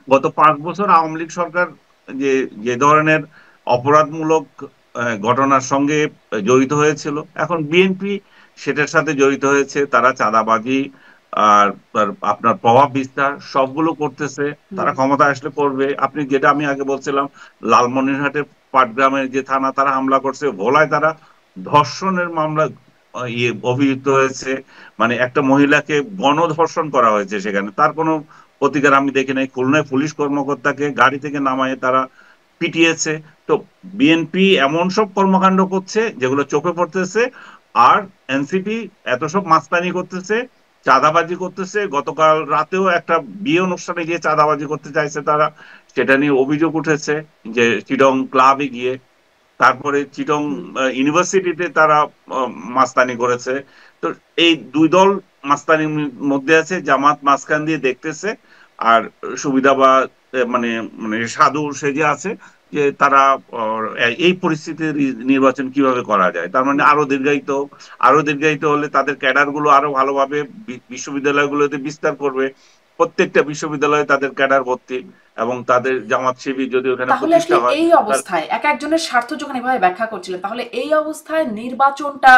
গত 5 বছর আওয়ামী লীগ সরকার যে যে ধরনের অপরাধমূলক ঘটনার সঙ্গে জড়িত হয়েছিল, এখন বিএনপি সেটার সাথে জড়িত হয়েছে। তারা চাঁদাবাজি আর আর আপনার প্রভাব বিস্তার সবগুলো করতেছে। হুম। তারা ক্ষমতা আসলে করবে। আপনি যেটা আমি আগে বলছিলাম, লালমনিরহাটের পাটগ্রামের যে থানা তারা হামলা করছে, ভোলায় তারা ধর্ষণের মামলা অভিযুক্ত হয়েছে। মানে একটা মহিলাকে গণধর্ষণ করা হয়েছে, সেখানে তার কোনো প্রতিকার আমি দেখি নাই। খুলনায় পুলিশ কর্মকর্তাকে গাড়ি থেকে নামায় তারা পিটিয়েছে। তো বিএনপি এমন সব কর্মকাণ্ড করছে যেগুলো চোখে পড়তেছে। আর এনসিপি এত সব মাস্তানি করতেছে, চাঁদাবাজি করতেছে। গতকাল রাতেও একটা বিয়ে অনুষ্ঠানে গিয়ে চাঁদাবাজি করতে চাইছে তারা, সেটা নিয়ে অভিযোগ উঠেছে যে চিটং ক্লাবে গিয়ে। তারপরে চিটং হুম। ইউনিভার্সিটিতে তারা মাস্তানি করেছে। তো এই দুই দল মাস্তানির মধ্যে আছে, জামাত মাঝখান দিয়ে দেখতেছে। আর সুবিধা বা মানে মানে সাধু সেজে আছে যে তারা এই পরিস্থিতির নির্বাচন কিভাবে করা যায়, তার মানে হুম। আরো দীর্ঘায়িত। আরো দীর্ঘায়িত হলে তাদের ক্যাডার গুলো আরো ভালোভাবে বিশ্ববিদ্যালয়গুলোতে বিস্তার করবে। প্রত্যেকটা বিশ্ববিদ্যালয়ে তাদের ক্যাডার ভর্তি, এবং তাদের জামাত শিবির যদি ওখানে তাহলে আসলে প্রতিষ্ঠা হয়। এই অবস্থায় এক একজনের স্বার্থ যখন এভাবে ব্যাখ্যা করছিলেন, তাহলে এই অবস্থায় নির্বাচনটা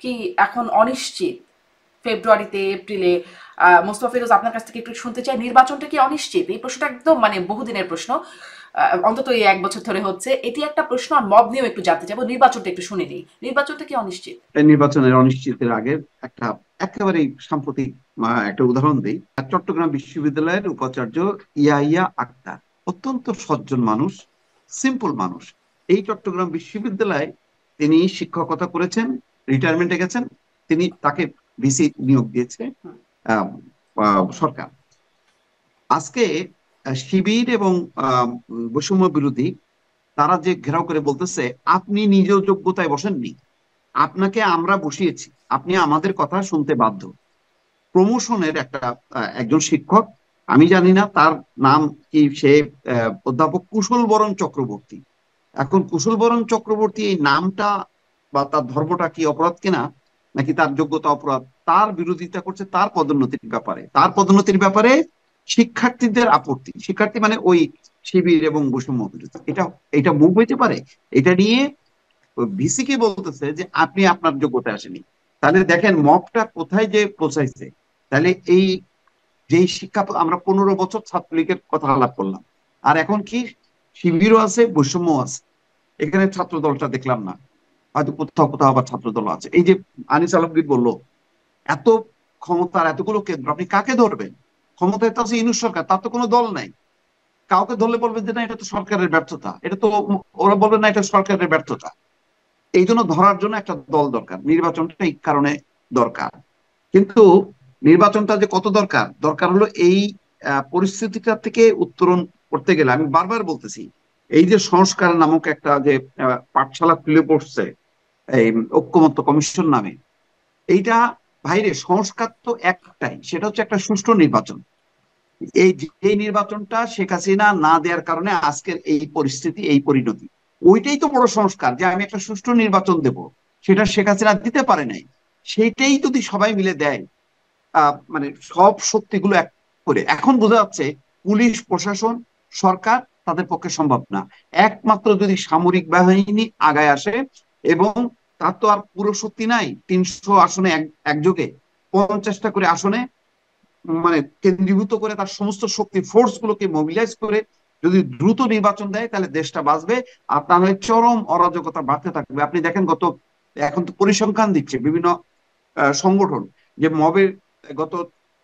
কি এখন অনিশ্চিত? ফেব্রুয়ারিতে, এপ্রিলে মোস্তফা ফিরোজ, আপনার কাছ থেকে একটু শুনতে চাই, নির্বাচনটা কি অনিশ্চিত? এই প্রশ্নটা একদম মানে বহুদিনের প্রশ্ন, অন্তত এই 1 বছর ধরে হচ্ছে এটি একটা প্রশ্ন। আর মব নিয়েও একটু জানতে চাবো, নির্বাচনটা একটু শুনে নিই, নির্বাচনটা কি অনিশ্চিত? এই নির্বাচনের অনিশ্চিতের আগে একটা একেবারেই সাম্প্রতিক একটা উদাহরণ দিই। চট্টগ্রাম বিশ্ববিদ্যালয়ের উপাচার্য ইয়াহিয়া আক্তার অত্যন্ত সজ্জন মানুষ, সিম্পল মানুষ। এই চট্টগ্রাম বিশ্ববিদ্যালয়ে তিনি শিক্ষকতা করেছেন, রিটায়ারমেন্টে গেছেন। তাকে ভিসি নিয়োগ দিয়েছে আহ, সরকার। আজকে শিবির এবং বৈষম্য বিরোধী তারা যে ঘেরাও করে বলতেছে, আপনি নিজেও যোগ্যতায় বসেননি, আপনাকে আমরা বসিয়েছি, আপনি আমাদের কথা শুনতে বাধ্য। প্রমোশনের একজন শিক্ষক, আমি জানি না তার নাম কি, সে অধ্যাপক কুশল বরণ চক্রবর্তী। এখন কুশল বরণ চক্রবর্তী এই নামটা বা তার ধর্মটা কি অপরাধ কিনা, নাকি তার যোগ্যতা অপরাধ, তার বিরোধিতা করছে তার পদোন্নতির ব্যাপারে। তার পদোন্নতির ব্যাপারে শিক্ষার্থীদের আপত্তি, শিক্ষার্থী মানে ওই শিবির এবং বৈষম্য বিরোধী। এটা এটা মুভ হইতে পারে? এটা নিয়ে ভিসি কে বলতেছে যে আপনি আপনার যোগ্যতায় আসেনি। তাহলে দেখেন মবটা কোথায় যে পৌঁছাইছে। তাহলে এই যেই শিক্ষা, আমরা 15 বছর ছাত্রলীগের কথা আলাপ করলাম, আর এখন কি শিবিরও আছে, বৈষম্য আছে। এখানে ছাত্র দলটা দেখলাম না, হয়তো কোথাও কোথাও আবার ছাত্র দল আছে। এই যে আনিস আলমগীর বললো, এত ক্ষমতার এতগুলো কেন্দ্র, আপনি কাকে ধরবেন? ক্ষমতায় তো আছে ইউনূস সরকার, তার তো কোনো দল নাই। কাউকে ধরলে বলবেন যে না এটা তো সরকারের ব্যর্থতা, এটা তো, ওরা বলবে না এটা সরকারের ব্যর্থতা। এই জন্য ধরার জন্য একটা দল দরকার, নির্বাচনটা এই কারণে দরকার। কিন্তু নির্বাচনটা যে কত দরকার, দরকার হলো এই পরিস্থিতিটা থেকে উত্তরণ করতে গেলে, আমি বারবার বলতেছি, এই যে সংস্কার নামক একটা যে পাঠশালা খুলে পড়ছে, এই ঐক্যমত্য কমিশন নামে, এইটা ভাইরে সংস্কার তো একটাই, সেটা হচ্ছে একটা সুষ্ঠু নির্বাচন। এই নির্বাচনটা শেখ হাসিনা না দেওয়ার কারণে আজকের এই পরিস্থিতি, এই পরিণতি। ওইটাই তো বড় সংস্কার, যে আমি একটা সুষ্ঠু নির্বাচন দেব, সেটা শেখ হাসিনা দিতে পারে নাই। সেইটাই যদি সবাই মিলে দেয়, মানে সব শক্তিগুলো এক করে, এখন বোঝা যাচ্ছে পুলিশ প্রশাসন সরকার তাদের পক্ষে সম্ভব না। একমাত্র যদি সামরিক বাহিনী আগায় আসে, এবং তার তো আর পুরো শক্তি নাই, 300 আসনে একযোগে 50টা করে আসনে মানে কেন্দ্রীভূত করে তার সমস্ত শক্তি ফোর্স গুলোকে মোবিলাইজ করে যদি দ্রুত নির্বাচন দেয়, তাহলে দেশটা বাঁচবে। আর তা নয় চরম অরাজকতা বাড়তে থাকবে। আপনি দেখেন এখন তো পরিসংখ্যান দিচ্ছে বিভিন্ন সংগঠন, যে মবের গত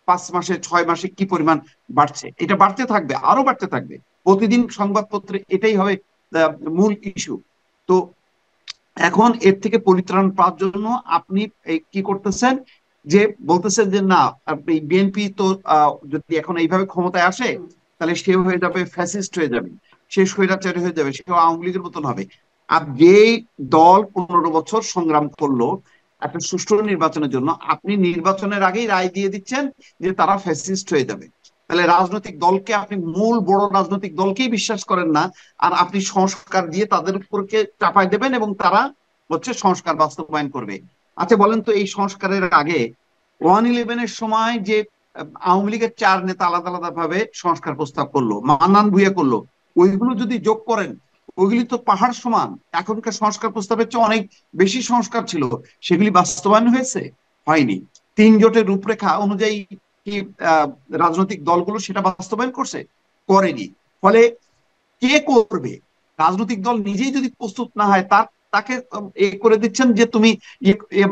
5 মাসে 6 মাসে কি পরিমাণ বাড়ছে। এটা বাড়তে থাকবে, আরো বাড়তে থাকবে। প্রতিদিন সংবাদপত্রে এটাই হবে মূল ইস্যু। তো এখন এর থেকে পরিত্রাণ পাওয়ার জন্য আপনি কি করতেছেন, যে বলতেছেন যে না, এই বিএনপি তো যদি এখন এইভাবে ক্ষমতায় আসে, হুম। তাহলে সে হয়ে যাবে ফ্যাসিস্ট, হয়ে যাবে, সে স্বৈরাচারী হয়ে যাবে, সে আওয়ামী লীগের মতন হবে। আর যেই দল 15 বছর সংগ্রাম করলো একটা সুষ্ঠু নির্বাচনের জন্য, আপনি নির্বাচনের আগেই রায় দিয়ে দিচ্ছেন যে তারা ফ্যাসিস্ট হয়ে যাবে। তাহলে রাজনৈতিক দলকে, আপনি মূল বড় রাজনৈতিক দলকেই বিশ্বাস করেন না, আর আপনি সংস্কার দিয়ে তাদের উপরকে চাপাই দেবেন, এবং তারা হচ্ছে সংস্কার বাস্তবায়ন করবে। আচ্ছা বলেন তো, এই সংস্কারের আগে 111-এর সময় যে আওয়ামী লীগের 4 নেতা আলাদা আলাদা ভাবে সংস্কার প্রস্তাব করলো, মান্নান ভুঁইয়া করলো, ওইগুলো যদি যোগ করেন ওইগুলি তো পাহাড় সমান। এখনকার সংস্কার প্রস্তাবের চেয়ে অনেক বেশি সংস্কার ছিল, সেগুলি বাস্তবায়ন হয়েছে? হয়নি। 3 জোটের রূপরেখা অনুযায়ী কি রাজনৈতিক দলগুলো সেটা বাস্তবায়ন করছে? করেনি। ফলে কে করবে? রাজনৈতিক দল নিজেই যদি প্রস্তুত না হয়, তাকে এ করে দিচ্ছেন যে তুমি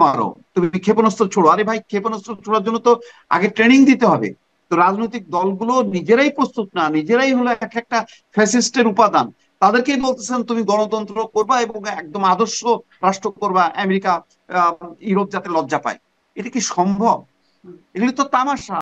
মারো, তুমি ক্ষেপণাস্ত্র ছোড়ো। আরে ভাই, ক্ষেপণাস্ত্র ছোড়ার জন্য তো আগে ট্রেনিং দিতে হবে। তো রাজনৈতিক দলগুলো নিজেরাই প্রস্তুত না, নিজেরাই হলো এক একটা ফ্যাসিস্টের উপাদান। তাদেরকেই বলতেছেন তুমি গণতন্ত্র করবা এবং একদম আদর্শ রাষ্ট্র করবা, আমেরিকা ইউরোপ যাতে লজ্জা পায়। এটা কি সম্ভব? এগুলি তো তামাশা।